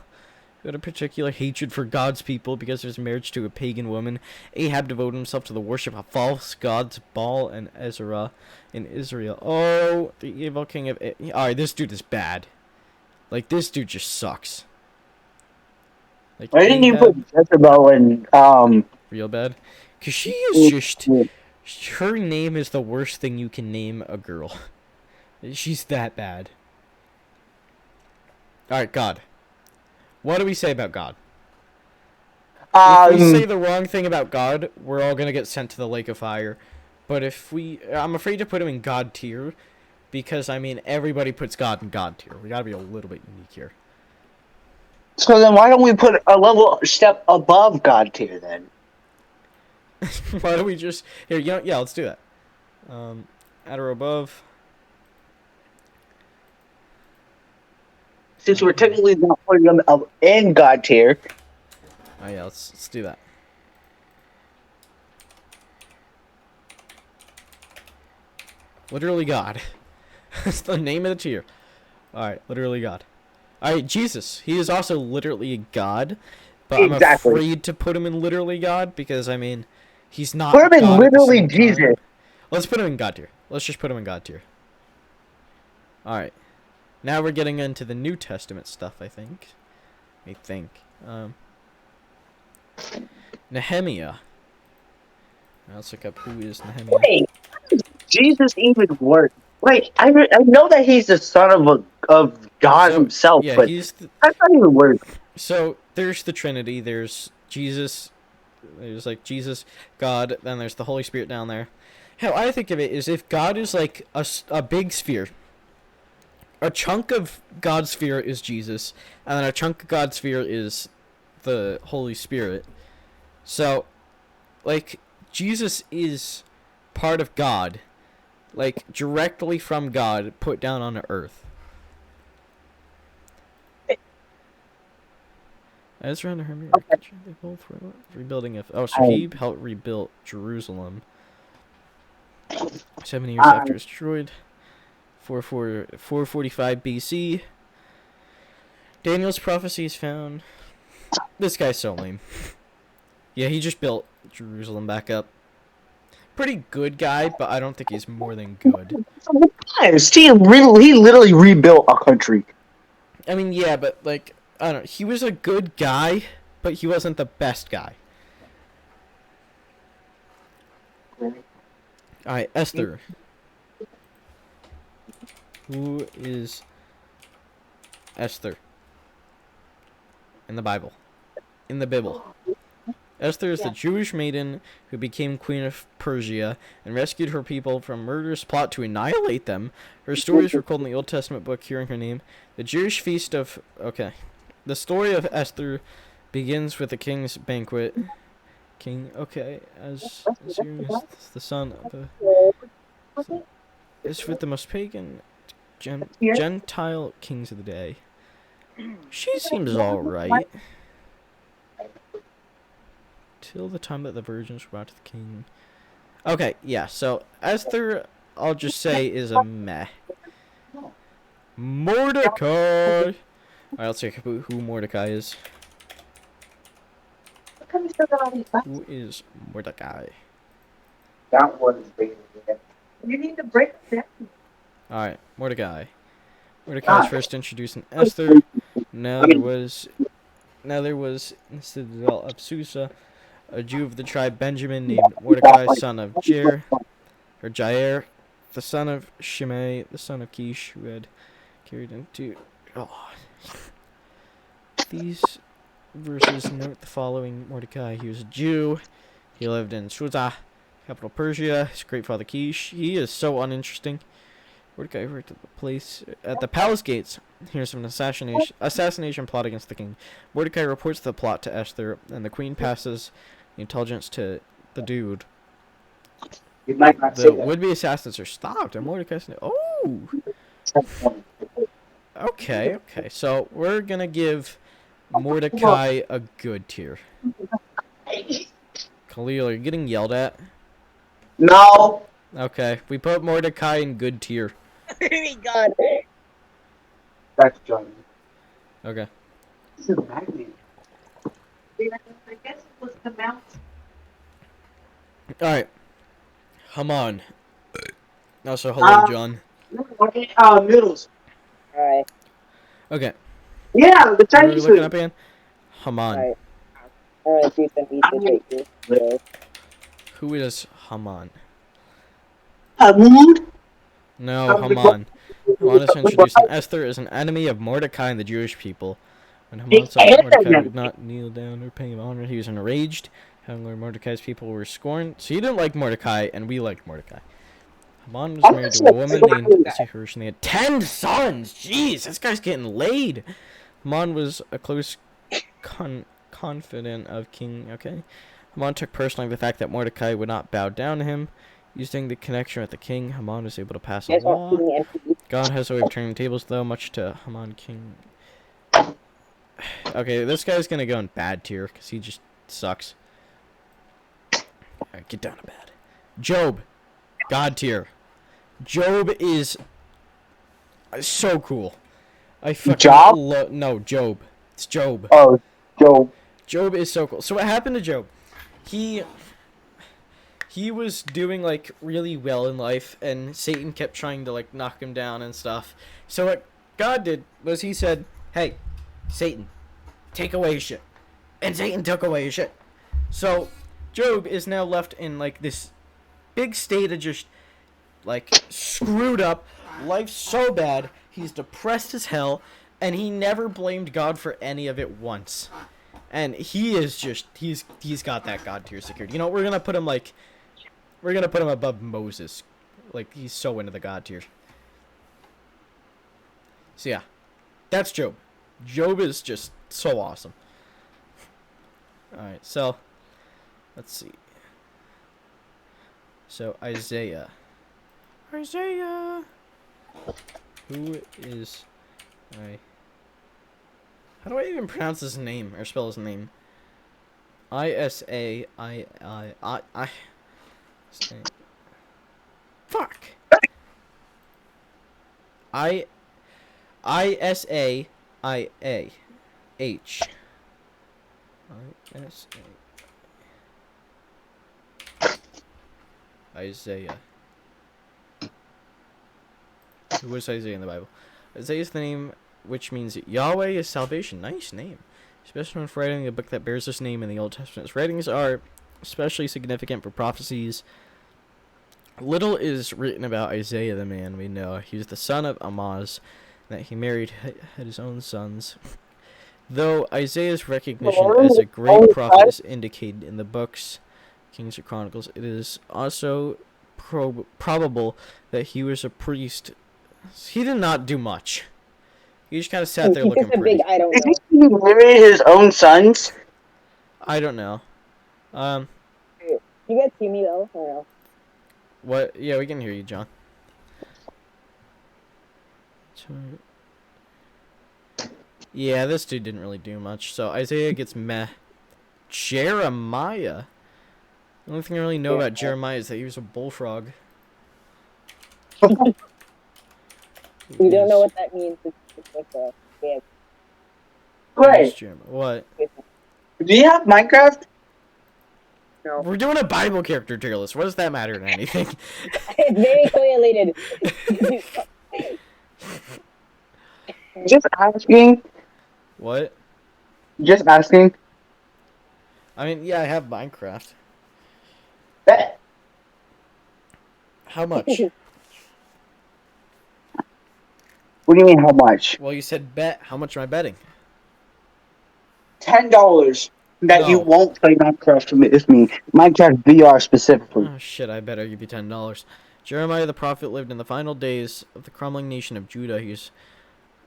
Who had a particular hatred for God's people because of his marriage to a pagan woman. Ahab devoted himself to the worship of false gods, Baal and Ezra in Israel. Oh, the evil king of... Alright, this dude is bad. Like, this dude just sucks. Like, Why didn't you put Jezebel in, real bad? Because she is just... Her name is the worst thing you can name a girl. She's that bad. Alright, God. What do we say about God? If we say the wrong thing about God, we're all gonna get sent to the lake of fire. But if we... I'm afraid to put him in God tier. Because, I mean, everybody puts God in God tier. We gotta be a little bit unique here. So then why don't we put a level step above God tier then? Why don't we just... Here, you know, yeah, let's do that. At or above. Since we're technically not putting them up in God tier. Oh, yeah, let's do that. Literally God. That's the name of the tier. Alright, literally God. Alright, Jesus. He is also literally a God. But Exactly. I'm afraid to put him in literally God because, I mean, he's not Put him in God literally at the same Jesus. time. Let's put him in God tier. Let's just put him in God tier. Alright. Now we're getting into the New Testament stuff, I think. Nehemiah. Now let's look up who is Nehemiah. Wait, how does Jesus even work? Wait, I know that he's the son of God himself, Yeah, but he's how does that even work? So there's the Trinity. There's Jesus. There's like Jesus, God. Then there's the Holy Spirit down there. How I think of it is if God is like a big sphere. A chunk of God's sphere is Jesus, and then a chunk of God's sphere is the Holy Spirit. So, like, Jesus is part of God, like, directly from God, put down on earth. Ezra and Nehemiah, they both were rebuilding so he helped rebuild Jerusalem. 7 years after it's destroyed. 445 BC. Daniel's prophecy is found. This guy's so lame. Yeah, he just built Jerusalem back up. Pretty good guy, but I don't think he's more than good. Yes, he literally rebuilt a country. I mean, yeah, but like, I don't know. He was a good guy, but he wasn't the best guy. Alright, Esther. Who is Esther? In the Bible. In the Bible. Esther is the Jewish maiden who became queen of Persia and rescued her people from a murderous plot to annihilate them. Her stories were recorded in the Old Testament book hearing her name. The Jewish feast of... Okay. The story of Esther begins with the king's banquet. King, okay, as the son of the... Is with the most pagan... Gentile kings of the day. She seems alright. Till the time that the virgins were brought to the king. Okay, yeah, so Esther, I'll just say, is a meh. Mordecai! Alright, let's check who Mordecai is. Who is Mordecai? That one is big. You need to break it down. Alright, Mordecai. Mordecai was first introduced in Esther. Now there was in Citadel of Susa, a Jew of the tribe Benjamin named Mordecai, son of Jair, the son of Shimei, the son of Kish, who had carried into... Oh. These verses note the following. Mordecai, he was a Jew. He lived in Susa, capital Persia. His great father Kish. He is so uninteresting. Mordecai worked at the place at the palace gates. Here's an assassination plot against the king. Mordecai reports the plot to Esther, and the queen passes the intelligence to the dude. You might not say The that. would-be assassins are stopped, and Mordecai said, "Oh, okay. So we're gonna give Mordecai a good tier." Khalil, are you getting yelled at? No. Okay, we put Mordecai in good tier. God. That's Johnny. Okay. This is a magnet. I guess it was the mount. Alright. Haman. Also, hello, John. Okay, noodles. Alright. Okay. Yeah, the What are we Chinese looking food. up again? Haman. Alright, Ethan. Who is Haman? Mood? No, Haman. Haman is introducing Esther as an enemy of Mordecai and the Jewish people. When Haman He saw that hated Mordecai them. would not kneel down or pay him honor, he was enraged. Having learned Mordecai's people were scorned, so he didn't like Mordecai, and we liked Mordecai. Haman was I'm married to just a woman like- named Zeresh, and they had 10 sons! Jeez, this guy's getting laid! Haman was a close confidant of King... Okay. Haman took personally the fact that Mordecai would not bow down to him. Using the connection with the king, Haman was able to pass a Guys law. want to see me empty? God has a way of turning tables, though, much to Haman King. Okay, this guy's gonna go in bad tier, because he just sucks. Alright, get down to bad. Job. God tier. Job is so cool. I fucking Job? no, Job. It's Job. Oh, Joe. Job is so cool. So what happened to Job? He was doing like really well in life, and Satan kept trying to like knock him down and stuff. So what God did was he said, "Hey, Satan, take away his shit," and Satan took away his shit. So Job is now left in like this big state of just like screwed up. Life's so bad. He's depressed as hell, and he never blamed God for any of it once. And he is just he's got that God tier secured. You know, we're gonna put him above Moses. Like, he's so into the God tier. So yeah. That's Job. Job is just so awesome. Alright, so let's see. So Isaiah. Isaiah. Who is how do I even pronounce his name or spell his name? I. Fuck. Isaiah. Isaiah. Who was Isaiah in the Bible? Isaiah is the name which means Yahweh is salvation. Nice name. Especially when writing a book that bears this name in the Old Testament. His writings are especially significant for prophecies. Little is written about Isaiah the man we know. He was the son of Amoz, that he married had his own sons. Though Isaiah's recognition as a great prophet is indicated in the books, Kings or Chronicles, it is also probable that he was a priest. He did not do much. He just kind of sat there He's looking just a pretty. big I don't Is know. he married his own sons? I don't know. You guys see me though? Or no? What? Yeah, we can hear you, John. Yeah, this dude didn't really do much. So Isaiah gets meh. Jeremiah. The only thing I really know about Jeremiah is that he was a bullfrog. We don't know what that means. It's like a yeah. Wait, What? do you have Minecraft? No. We're doing a Bible character tier list. What does that matter to anything? It's very correlated. Just asking. What? Just asking. I mean, yeah, I have Minecraft. Bet. How much? What do you mean, how much? Well, you said bet. How much am I betting? $10 that you No. won't play Minecraft with me. Minecraft VR specifically. Oh shit, I better give you $10. Jeremiah the prophet lived in the final days of the crumbling nation of Judah. He's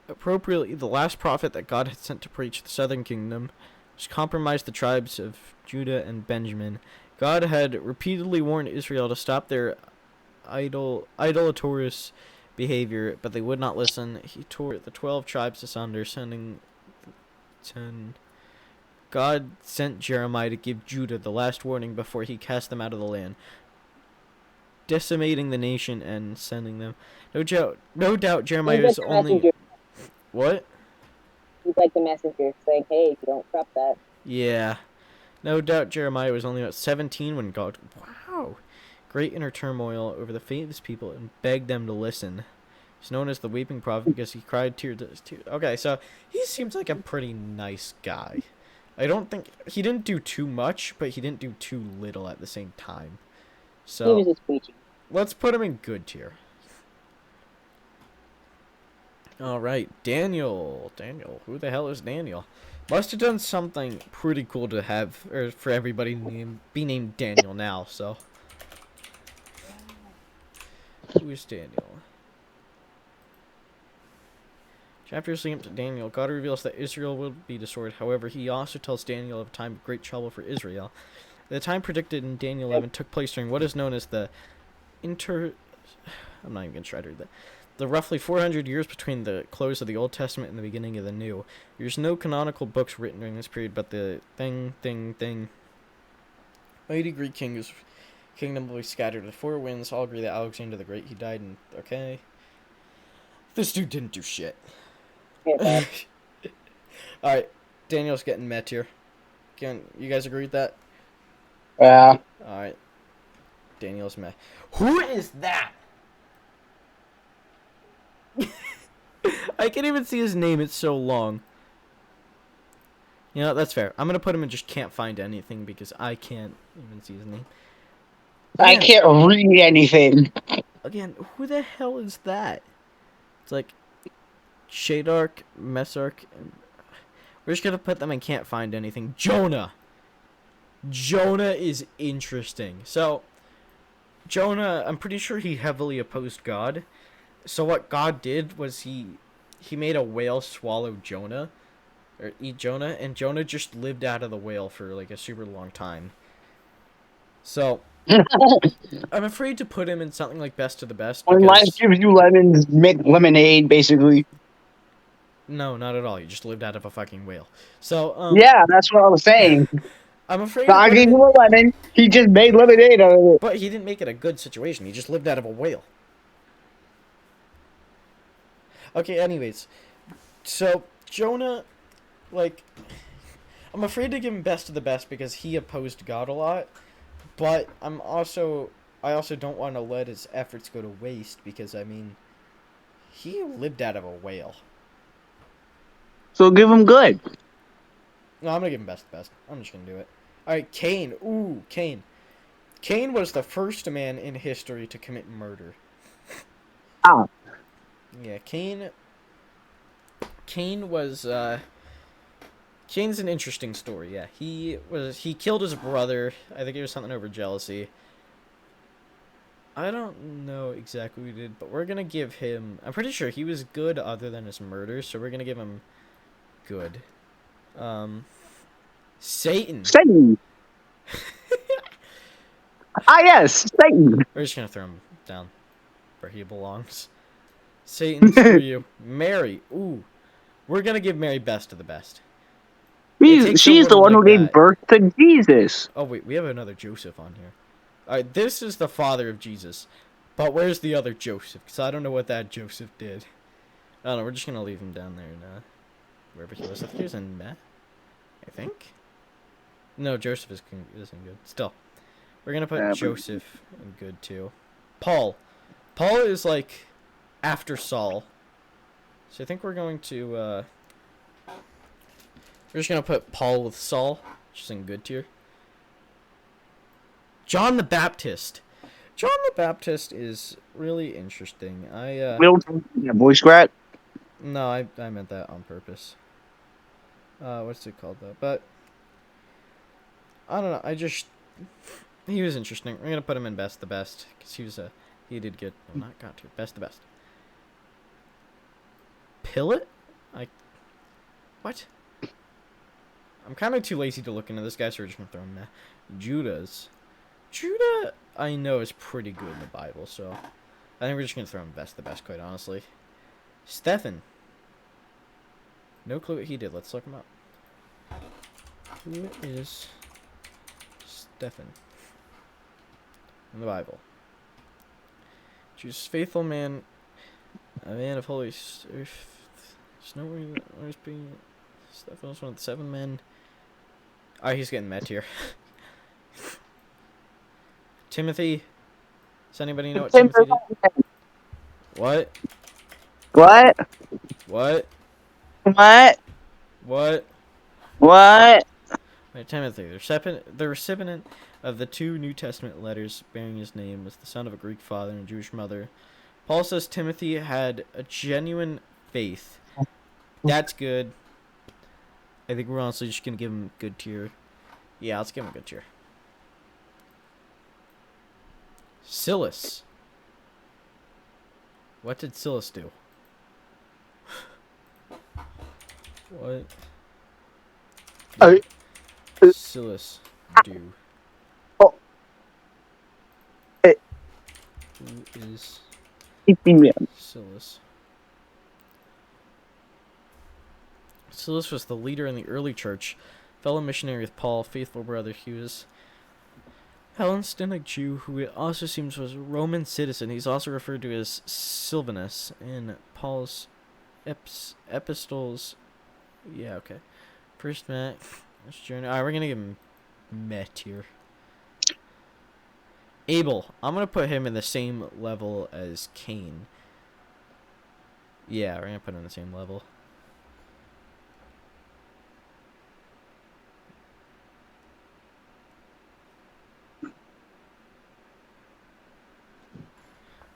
appropriately the last prophet that God had sent to preach the southern kingdom, which compromised the tribes of Judah and Benjamin. God had repeatedly warned Israel to stop their idolatrous behavior, but they would not listen. He tore the 12 tribes asunder, sending 10. God sent Jeremiah to give Judah the last warning before he cast them out of the land, decimating the nation and sending them. No doubt Jeremiah He's like is the only... messenger. What? He's like the messenger. It's like, hey, if you don't prep that. Yeah. No doubt Jeremiah was only about 17 when God... Wow. Great inner turmoil over the fate of his people and begged them to listen. He's known as the weeping prophet because he cried tears. Okay, so he seems like a pretty nice guy. I don't think... He didn't do too much, but he didn't do too little at the same time. He was So, just preaching. let's put him in good tier. All right, Daniel. Daniel, who the hell is Daniel? Must have done something pretty cool to have, or for everybody to be named Daniel now. So, who is Daniel? Chapters leading up to Daniel, God reveals that Israel will be destroyed. However, he also tells Daniel of a time of great trouble for Israel. The time predicted in Daniel 11 took place during what is known as the I'm not even going to try to read that. The roughly 400 years between the close of the Old Testament and the beginning of the New. There's no canonical books written during this period, but the mighty Greek kingdom will be scattered with 4 winds. All agree that Alexander the Great, he died in... Okay. This dude didn't do shit. Alright, Daniel's getting met here. You guys agree with that? Yeah. Alright. Daniel's met. Who is that? I can't even see his name, it's so long. You know, that's fair. I'm gonna put him in just can't find anything because I can't even see his name. I can't read anything. Again, who the hell is that? It's like Shadark, Mesark, and we're just gonna put them in can't find anything. Jonah. Jonah is interesting. So, Jonah, I'm pretty sure he heavily opposed God. So what God did was he made a whale swallow Jonah, or eat Jonah, and Jonah just lived out of the whale for like a super long time. So, I'm afraid to put him in something like best of the best. When life gives you lemons, make lemonade, basically. No, not at all. He just lived out of a fucking whale. So, yeah, that's what I was saying. I'm afraid God gave him a lemon, he just made lemonade out of it. But he didn't make it a good situation. He just lived out of a whale. Okay, anyways. So, Jonah, like, I'm afraid to give him best of the best because he opposed God a lot. But I also don't want to let his efforts go to waste because, I mean, he lived out of a whale. So give him good. No, I'm going to give him best of the best. I'm just going to do it. Alright, Cain. Ooh, Cain. Cain was the first man in history to commit murder. Ah. Yeah, Cain was, Cain's an interesting story, yeah. He killed his brother. I think it was something over jealousy. I don't know exactly what he did, but we're gonna give him... I'm pretty sure he was good other than his murder, so we're gonna give him good. Satan. Satan. Yes, Satan. We're just gonna throw him down where he belongs. Satan's for you. Mary. Ooh. We're gonna give Mary best of the best. She's the one who gave birth to Jesus. Oh, wait, we have another Joseph on here. Alright, this is the father of Jesus. But where's the other Joseph? Because I don't know what that Joseph did. I don't know, we're just gonna leave him down there in, wherever he was. I think he was in Meh, I think? No, Joseph isn't good. Still. We're gonna put Joseph in good, too. Paul. Paul is, like, after Saul. So I think we're going to, we're just gonna put Paul with Saul, just in good tier. John the Baptist. John the Baptist is really interesting. Voice crack. No, I meant that on purpose. What's it called though? But I don't know. He was interesting. We're gonna put him in best the best because he did good. No, not got to best the best. Pilate? What? I'm kind of too lazy to look into this guy, so we're just gonna throw him there. Judah, I know is pretty good in the Bible, so I think we're just gonna throw him best the best, quite honestly. Stephen. No clue what he did. Let's look him up. Who is Stephen in the Bible? Jesus, faithful man, a man of holy. Stephen was one of the 7 men. Oh, he's getting met here. Timothy. Does anybody know what Timothy did? What? What? What? What? What? What? Right, Timothy, the recipient of the 2 New Testament letters bearing his name was the son of a Greek father and a Jewish mother. Paul says Timothy had a genuine faith. That's good. I think we're honestly just gonna give him good tier. Yeah, let's give him a good tier. Silas. What did Silas do? What I- did Silas do? Oh. Who is Silas? Silas was the leader in the early church, fellow missionary with Paul, faithful brother. He was Hellenistic Jew who it also seems was a Roman citizen. He's also referred to as Silvanus in Paul's epistles. Yeah, okay. First Matt. Alright, we're gonna give him Met here. Abel. I'm gonna put him in the same level as Cain. Yeah, we're gonna put him in the same level.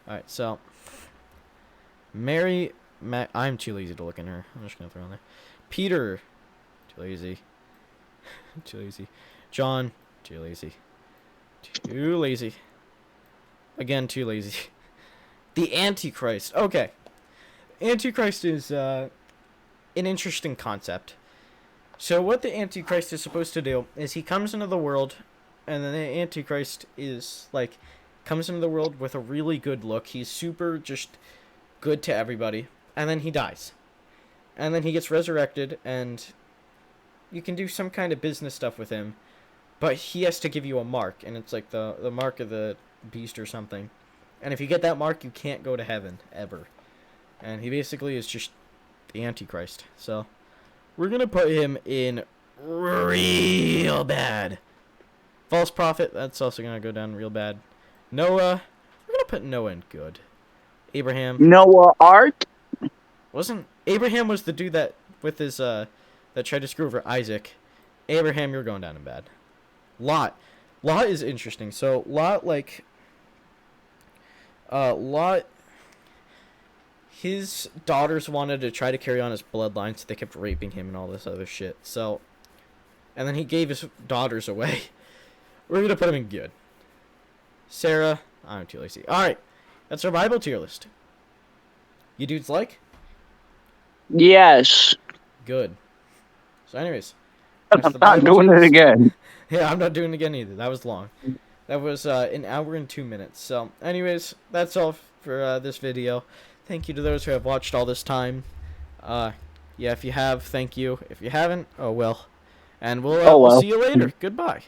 Alright, so Mary, I'm too lazy to look in her. I'm just gonna throw in there. Peter, too lazy. Too lazy. John, too lazy. Too lazy. Again, too lazy. The Antichrist. Okay. Antichrist is an interesting concept. So what the Antichrist is supposed to do is he comes into the world, and then the Antichrist is like comes into the world with a really good look. He's super just good to everybody, and then he dies. And then he gets resurrected, and you can do some kind of business stuff with him, but he has to give you a mark, and it's like the mark of the beast or something. And if you get that mark, you can't go to heaven, ever. And he basically is just the Antichrist. So, we're going to put him in real bad. False prophet, that's also going to go down real bad. Noah, we're going to put Noah in good. Abraham. Noah Ark. Wasn't Abraham was the dude that with his that tried to screw over Isaac. Abraham, you're going down in bad. Lot is interesting. So Lot his daughters wanted to try to carry on his bloodline, so they kept raping him and all this other shit. So, and then he gave his daughters away. We're gonna put him in good. Sarah, I'm too lazy. All right, that's our Bible tier list. You dudes like? Yes. Good. So, anyways, I'm that's the not Bible doing tier it list. again. Yeah, I'm not doing it again either. That was long. That was an hour and 2 minutes. So, anyways, that's all for this video. Thank you to those who have watched all this time. Yeah, if you have, thank you. If you haven't, oh well. And we'll see you later. Goodbye.